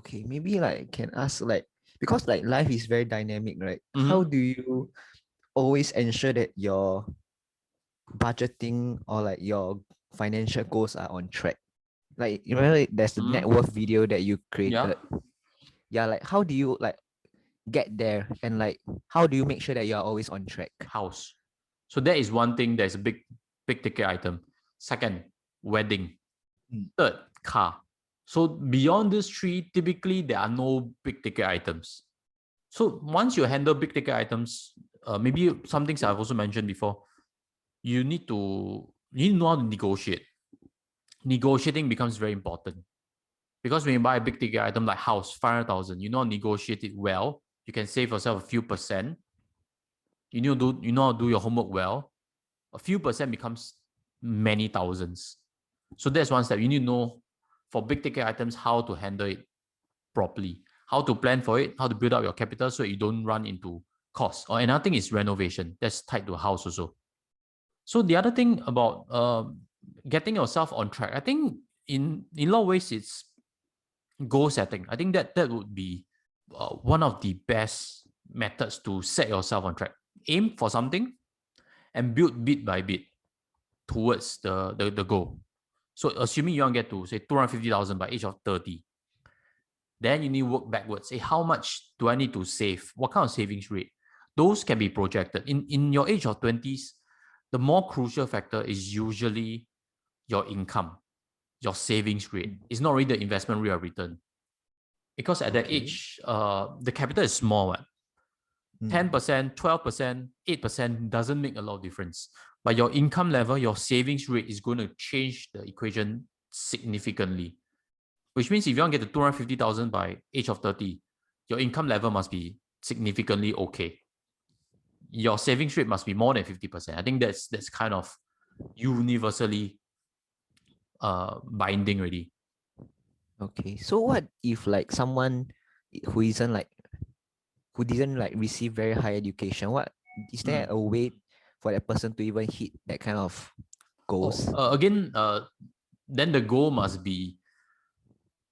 Okay, maybe like can ask like because like life is very dynamic, right? How Mm-hmm. do you always ensure that your budgeting or like your financial goals are on track? Like you remember there's the net Mm-hmm. worth video that you Yeah. created. Yeah, like how do you like get there and like how do you make sure that you are always on track? House. So that is one thing that is a big ticket item. Second, wedding. Mm. Third, car. So beyond these three, typically there are no big ticket items. So once you handle big ticket items, maybe some things I've also mentioned before, you need to know how to negotiate. Negotiating becomes very important because when you buy a big ticket item like house, 500,000, you know how to negotiate it well. You can save yourself a few percent. You know how to do your homework well. A few percent becomes many thousands. So that's one step. You need to know for big ticket items how to handle it properly, how to plan for it, how to build up your capital so you don't run into costs. Or another thing is renovation. That's tied to a house also. So the other thing about getting yourself on track, I think in a lot of ways it's goal setting. I think that would be one of the best methods to set yourself on track. Aim for something and build bit by bit towards the goal. So assuming you want to get to say 250,000 by age of 30, then you need to work backwards. Say how much do I need to save? What kind of savings rate? Those can be projected. In your age of 20s, the more crucial factor is usually your income, your savings rate. It's not really the investment rate of return. Because at that Okay. age, the capital is small. 10%, 12%, 8% doesn't make a lot of difference. But your income level, your savings rate is going to change the equation significantly. Which means if you want to get to 250,000 by age of 30, your income level must be significantly okay. Your savings rate must be more than 50%. I think that's kind of universally binding already. Okay. So what if like someone who isn't like who didn't like receive very high education? What is there Mm. a way for that person to even hit that kind of Oh, goals? again, then the goal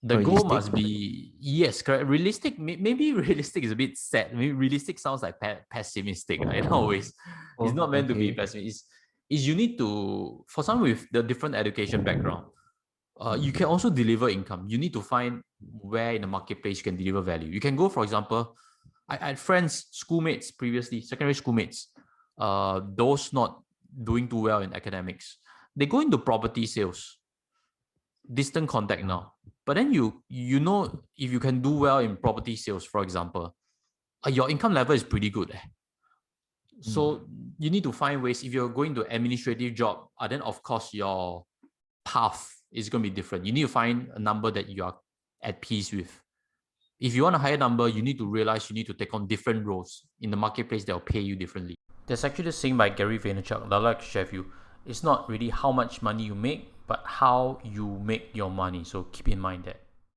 Realistic? must be, yes, correct. Realistic, maybe realistic is a bit sad. Maybe realistic sounds like pessimistic, right? Always, it's Oh, not meant to be okay. pessimistic. Is you need to, for someone with the different education background, you can also deliver income. You need to find where in the marketplace you can deliver value. You can go, for example, I had friends, schoolmates previously, secondary schoolmates, those not doing too well in academics. They go into property sales, distant contact Oh. now. But then you know if you can do well in property sales, for example, your income level is pretty good. Mm. So you need to find ways. If you're going to administrative job, then of course your path is going to be different. You need to find a number that you are at peace with. If you want a higher number, you need to realize you need to take on different roles in the marketplace that will pay you differently. There's actually this saying by Gary Vaynerchuk that I'd like to share with you. It's not really how much money you make, but how you make your money. So keep in mind that.